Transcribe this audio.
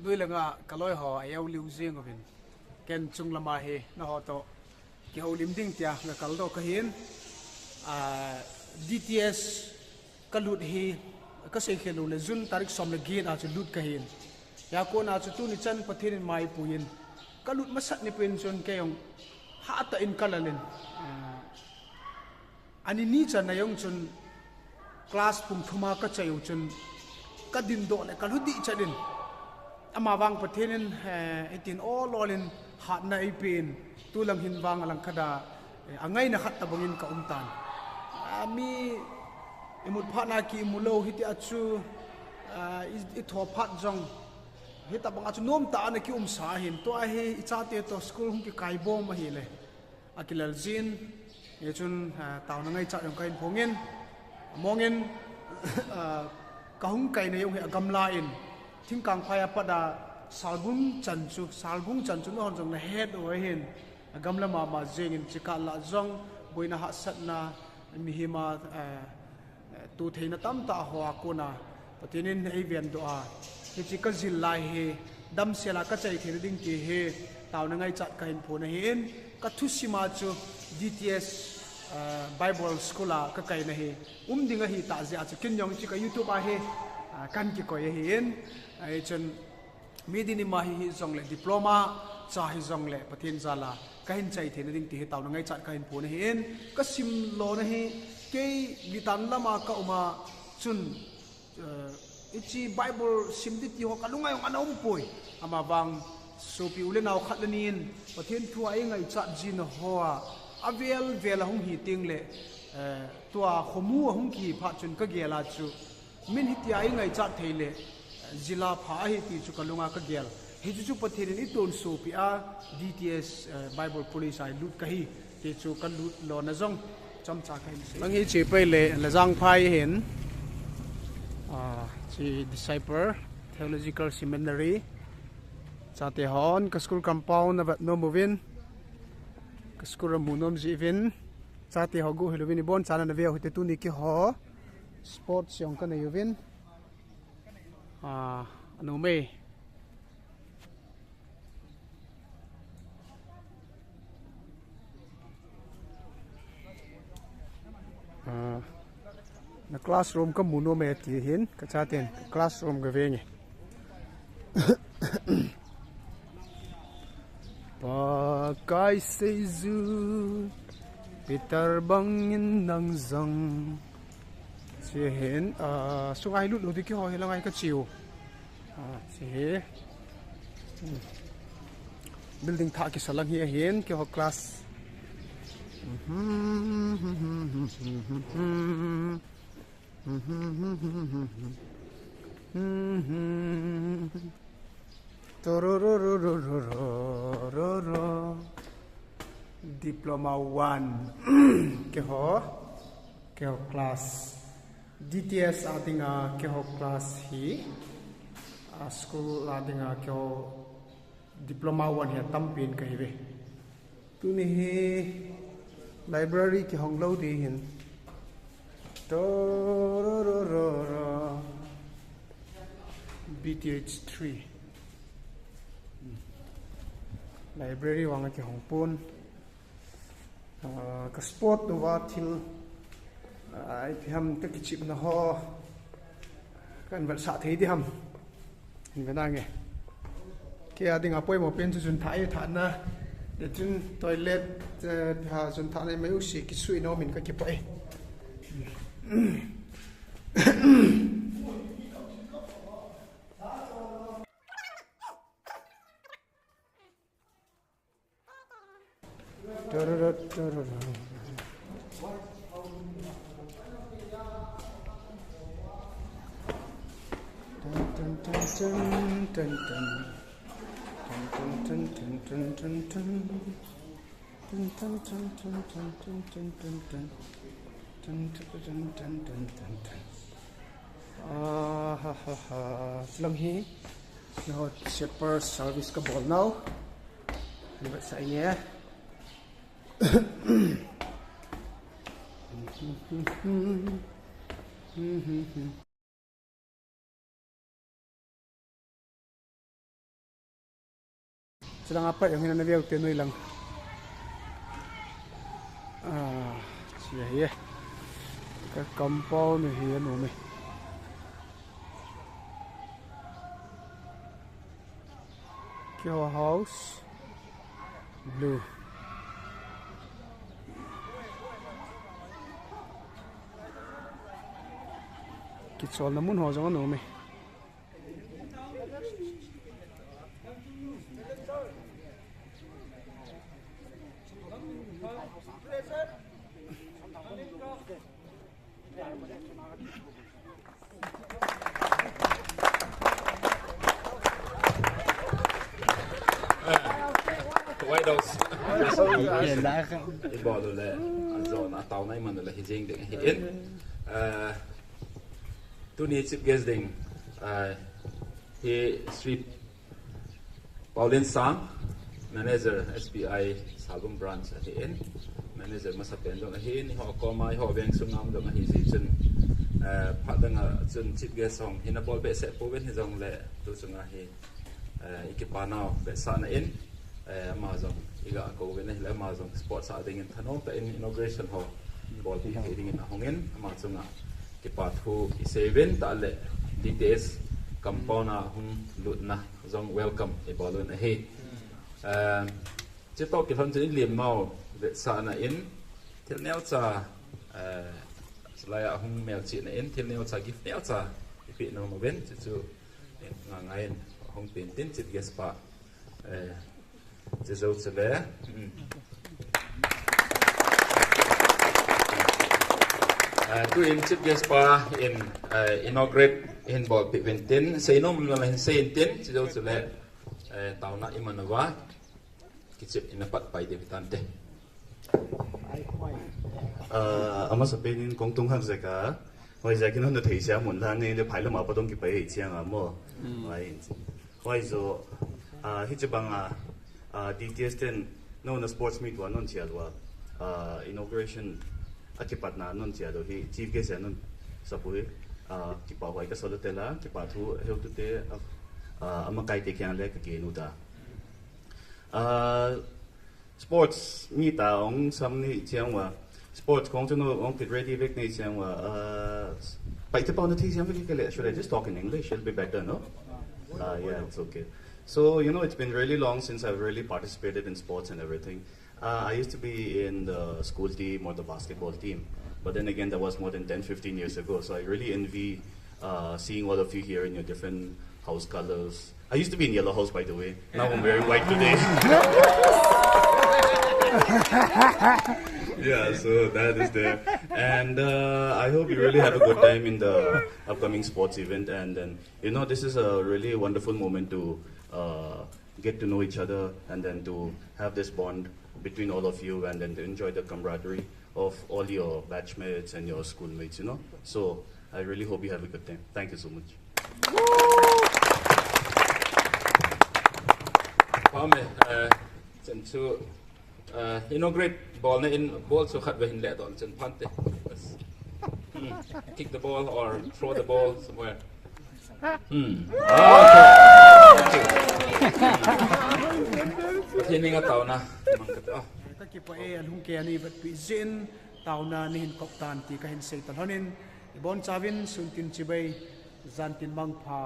đuôi là ngã cả lối họ ai liu riêng của mình ken chung lama he na ho to ki ho lim ding tia nga kal do Kahin DTS kalut hi ka sei khelu le jun tarik som le gin a chu lut Kahin ya ko na chu tu ni chan pathin mai puin kalut masat ni pen chon ke yong ha ta in kalalin ani ni chan na yong chun class pum thuma ka chayu chun ka din do le kaludi chadin ama wang pathenin itin all in hat na ipin tulang hin wang alang kada angai na khat tabangin ka umtan mi imut phat na ki mulo hiti achu i tho phat jong hita bang achu nom ta na ki sa hin to a he icha te to school hum ki kai bom ma hi le akilal jin ye chun taw na ngai cha yong kain phongin mongin kahung kai na yong he gamla in thing kang phaya pada salbung chanchu no jong na head o hin gamla ma jeng in chika la jong boina ha satna mi hima tu theina tam ta ho akona patinin ei vian do a ki chika zil lai he dam sela ka chai thir ding ti he taw na ngai chat kain phone hin ka thusima chu DTS Bible school ka kai na he dinga hi ta ja chu kin yong chi ka YouTube a he kan ki ko ye hin ai chen midini ma hi zong le diploma cha hi zong le pathin zala kahin chai the na ding ti he taw na ngai chat kahin phone hin ka sim lo na he ke gitan lama ka uma chun ichi Bible sim di ti ho kalungai ong anom poi ama bang so pi ule naw khat lanin pathin thu ai ngai chat jin ho avel vela hung hi ting le tua khomu hung ki pha chun ka gela chu min hitia ai ngai chat theile zila pha hi ti chu kalunga ka gel hi chu pathin ni ton so pi a DTS Bible police ai lut ka hi ti chu kan lut lo na jong cham cha kai lang hi che pai le la jang phai hen chi disciple theological seminary chate hon ka school compound Avetnom movin ka school munom jivin chate hogu helovin bon chana na ve hote tu ni ki ho sports yong ka na yuvin anu me na classroom ka muno me ti hin Kachaten classroom ga ve nge pakai seizu pitar bangin nang zang che hen sungai lut lu ki ho helangai ka chiu che building tha ki salang hi hen ki ho class Diploma 1 ke ho class DTS adinga ke ho class hi school adinga ke ho diploma 1 he tampin ka hibe tu ni hi library ki hong lo di hin BTH 3 library wang ki hong pun ka sport no wa thil ai pham te ki chip na ho kan val sa thei di ham in ve na nge ke ading apoi mo pen chun thai tha na de chun toilet ha chun tha nei mai u si ki sui no min ka ki pai Lang hi no shipper service ka bol now libat sa inye sedang apa yang hina nabiau tenui lang sia ye ka compound hi anu me Kyo house blue Kitsol namun ho jong anu me Quay đầu đi bỏ rồi là rồi nó tàu này mà là hình được hiện tu ni chip guesting he street Paulin Sang manager SBI Salbum branch hiện manager mà sắp đến rồi hiện họ có mai họ về sung nam rồi mà hiện gì chân phát đang ở chân chip guest song hiện là ball bệ sẽ phổ biến hiện dòng lệ tu sung à hiện ekipa nào bệ sa na in Amazon iga ko ben la Amazon sports sa ding thanong ta in inauguration ho ball pi ding in hongin Amazon na ke pat hu i7 ta le dts kampona hung lut na zong welcome e ball na he che to ki thon chen lim mau ve sa na in til neo cha slaya hung mel chi na in til neo cha gift neo cha pi no mo ben chu nga ngai hong pin tin chit ges pa Zo te weer. Tu in chip gespa in inaugurate in ball piventin. Say no mula hin say tin. Zo te weer. Tau na imanawa. Kicip inapat pai debitante. Ama sabihin kung tunghang zeka. Hoy zeka no na theisia mun la ne le phailo ma padong ki pai hei chiang amo. Hoy zo hijabanga DTS 10 no na sports meet wa non chialwa inauguration akipat na non chiado hi chief guest non sapui ki pa wai ka solotela ki pa thu heu tu te ama kai te kyan le ka ke nu da sports meet ta ong sam ni chiang wa sports kong tu no ong get ready vek ni chiang wa pai te pa na thi chiang vek ke le should I just talk in English? It'll be better, no? Yeah, it's okay. So, you know, it's been really long since I've really participated in sports and everything. I used to be in the school team or the basketball team. But then again, that was more than 10, 15 years ago. So I really envy seeing all of you here in your different house colors. I used to be in yellow house, by the way. Now I'm wearing white today. Yeah, so that is there. And I hope you really have a good time in the upcoming sports event. And then, you know, this is a really wonderful moment to get to know each other and then to have this bond between all of you and then to enjoy the camaraderie of all your batchmates and your schoolmates, you know. So I really hope you have a good time. Thank you so much. Pame, chen chu inaugurate ball na in ball so khat ve hin le don chen phante. Kick the ball or throw the ball somewhere. Thì nga tao na ta ki pa e an hung ke ani vat pi zin tau na ni hin kop tan ti ka hin sei tan honin ibon chavin sun tin chibai zan tin mang pha